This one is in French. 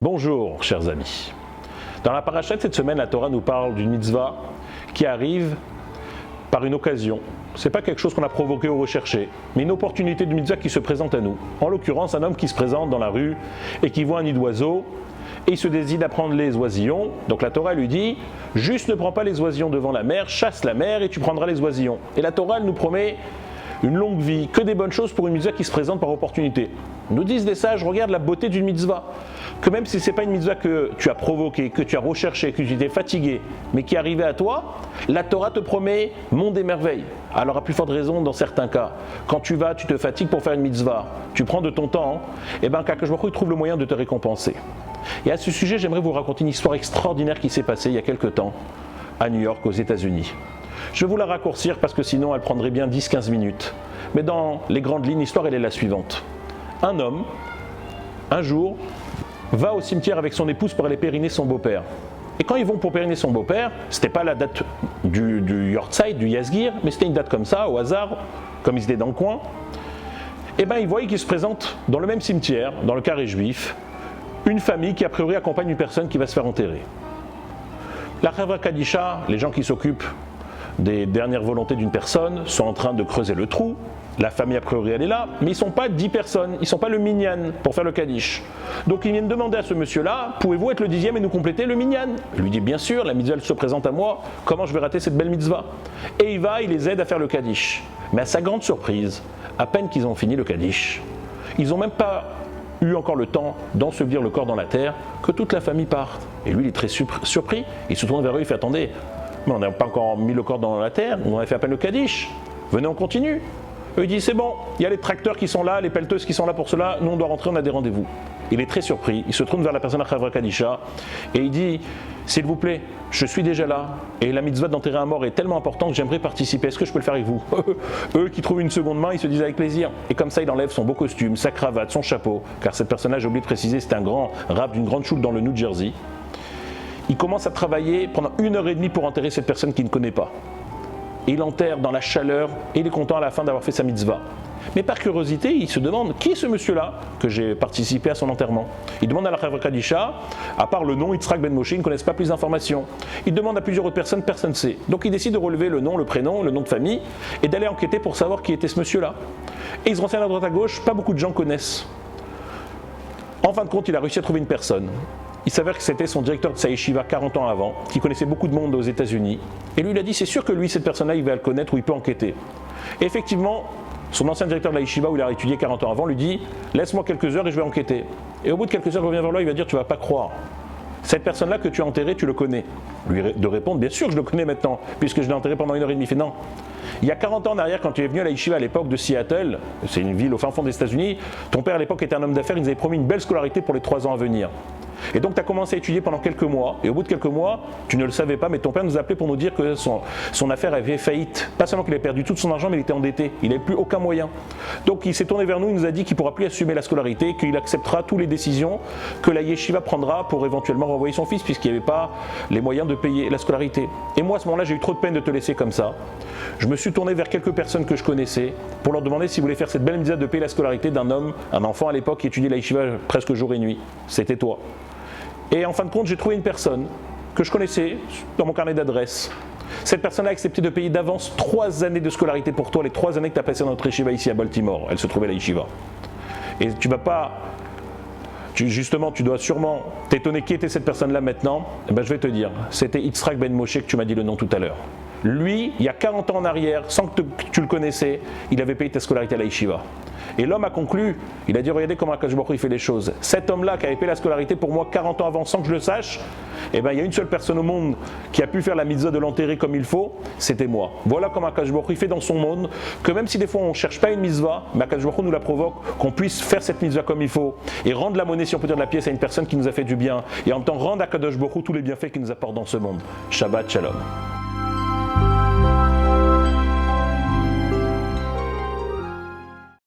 Bonjour, chers amis. Dans la paracha de cette semaine, la Torah nous parle d'une mitzvah qui arrive par une occasion. Ce n'est pas quelque chose qu'on a provoqué ou recherché, mais une opportunité de mitzvah qui se présente à nous. En l'occurrence, un homme qui se présente dans la rue et qui voit un nid d'oiseaux et il se décide à prendre les oisillons. Donc la Torah lui dit, juste ne prends pas les oisillons devant la mer, chasse la mer et tu prendras les oisillons. Et la Torah elle nous promet une longue vie, que des bonnes choses pour une mitzvah qui se présente par opportunité. Nous disent des sages, regarde la beauté d'une mitzvah, que même si ce n'est pas une mitzvah que tu as provoquée, que tu as recherchée, que tu étais fatigué, mais qui est arrivée à toi, la Torah te promet monde et merveille. Alors à plus forte raison dans certains cas, quand tu te fatigues pour faire une mitzvah, tu prends de ton temps, et bien Akadosh Baruch Hu trouve le moyen de te récompenser. Et à ce sujet, j'aimerais vous raconter une histoire extraordinaire qui s'est passée il y a quelque temps à New York, aux États-Unis. Je vais vous la raccourcir parce que sinon elle prendrait bien 10-15 minutes. Mais dans les grandes lignes, l'histoire elle est la suivante. Un homme, un jour, va au cimetière avec son épouse pour aller périner son beau-père. Et quand ils vont pour périner son beau-père, c'était pas la date du Yortzeit, du Yazgir, mais c'était une date comme ça, au hasard, comme ils étaient dans le coin. Et bien ils voient qu'il se présente dans le même cimetière, dans le carré juif, une famille qui a priori accompagne une personne qui va se faire enterrer. La Chavra Kadisha, les gens qui s'occupent des dernières volontés d'une personne, sont en train de creuser le trou. La famille a priori elle est là, mais ils ne sont pas 10 personnes, ils ne sont pas le minyan pour faire le Kaddish. Donc ils viennent demander à ce monsieur-là, pouvez-vous être le 10e et nous compléter le minyan? Il lui dit bien sûr, la mitzvah elle se présente à moi, comment je vais rater cette belle mitzvah? Et il les aide à faire le Kaddish. Mais à sa grande surprise, à peine qu'ils ont fini le Kaddish, ils n'ont même pas eu encore le temps d'ensevelir le corps dans la terre, que toute la famille parte. Et lui il est très surpris, il se tourne vers eux, il fait attendez, mais on n'a pas encore mis le corps dans la terre, on a fait à peine le Kaddish, venez on continue. Eux ils disent c'est bon, il y a les tracteurs qui sont là, les pelleteuses qui sont là pour cela, nous on doit rentrer, on a des rendez-vous. Il est très surpris, il se tourne vers la personne à Chavra Kadisha et il dit s'il vous plaît, je suis déjà là et la mitzvah d'enterrer un mort est tellement importante que j'aimerais participer, est-ce que je peux le faire avec vous? Eux qui trouvent une seconde main, ils se disent avec plaisir. Et comme ça il enlève son beau costume, sa cravate, son chapeau, car cette personne-là, j'ai oublié de préciser, c'était un grand rab d'une grande choule dans le New Jersey. Il commence à travailler pendant 1h30 pour enterrer cette personne qu'il ne connaît pas. Et il enterre dans la chaleur et il est content à la fin d'avoir fait sa mitzvah. Mais par curiosité, il se demande qui est ce monsieur-là que j'ai participé à son enterrement. Il demande à la Chavra Kadisha, à part le nom Yitzhak Ben Moshe, ils ne connaissent pas plus d'informations. Il demande à plusieurs autres personnes, personne ne sait. Donc il décide de relever le nom, le prénom, le nom de famille et d'aller enquêter pour savoir qui était ce monsieur-là. Et il se renseigne à droite à gauche, pas beaucoup de gens connaissent. En fin de compte, il a réussi à trouver une personne. Il s'avère que c'était son directeur de sa yeshiva 40 ans avant, qui connaissait beaucoup de monde aux États-Unis. Et lui, il a dit, c'est sûr que lui, cette personne-là, il va le connaître ou il peut enquêter. Et effectivement, son ancien directeur de la yeshiva, où il a étudié 40 ans avant, lui dit, laisse-moi quelques heures et je vais enquêter. Et au bout de quelques heures, il revient vers lui, il va dire, tu ne vas pas croire. Cette personne-là que tu as enterrée, tu le connais. Lui de répondre, bien sûr, je le connais maintenant, puisque je l'ai enterré pendant 1h30. Il fait non. Il y a 40 ans en arrière, quand tu es venu à la yeshiva à l'époque de Seattle, c'est une ville au fin fond des États-Unis, ton père à l'époque était un homme d'affaires, il nous avait promis une belle scolarité pour les 3 ans à venir. Et donc tu as commencé à étudier pendant quelques mois, et au bout de quelques mois, tu ne le savais pas, mais ton père nous a appelé pour nous dire que son affaire avait faillite. Pas seulement qu'il avait perdu tout son argent, mais il était endetté, il n'avait plus aucun moyen. Donc il s'est tourné vers nous, il nous a dit qu'il ne pourra plus assumer la scolarité, qu'il acceptera toutes les décisions que la yeshiva prendra pour éventuellement renvoyer son fils, puisqu'il n'y avait pas les moyens de payer la scolarité. Et moi à ce moment-là, j'ai eu trop de peine de te laisser comme ça. Je me suis tourné vers quelques personnes que je connaissais pour leur demander s'ils voulaient faire cette belle mitzvah de payer la scolarité d'un homme, un enfant à l'époque qui étudiait la yeshiva presque jour et nuit. C'était toi. Et en fin de compte, j'ai trouvé une personne que je connaissais dans mon carnet d'adresses. Cette personne a accepté de payer d'avance 3 années de scolarité pour toi, les 3 années que tu as passées dans notre yeshiva ici à Baltimore. Elle se trouvait à la yeshiva. Et tu vas pas... Justement, tu dois sûrement t'étonner qui était cette personne-là maintenant. Eh ben, je vais te dire, c'était Yitzhak Ben Moshe que tu m'as dit le nom tout à l'heure. Lui, il y a 40 ans en arrière, sans que tu le connaissais, il avait payé ta scolarité à la yeshiva. Et l'homme a conclu, il a dit regardez comment Akadosh Baruch Hu il fait les choses. Cet homme-là qui avait payé la scolarité pour moi 40 ans avant sans que je le sache, eh ben, il y a une seule personne au monde qui a pu faire la mitzvah de l'enterrer comme il faut, c'était moi. Voilà comment Akadosh Baruch Hu il fait dans son monde, que même si des fois on ne cherche pas une mitzvah, mais Akadosh Baruch Hu nous la provoque, qu'on puisse faire cette mitzvah comme il faut et rendre la monnaie, si on peut dire, de la pièce à une personne qui nous a fait du bien et en même temps rendre à Akadosh Baruch Hu tous les bienfaits qu'il nous apporte dans ce monde. Shabbat Shalom.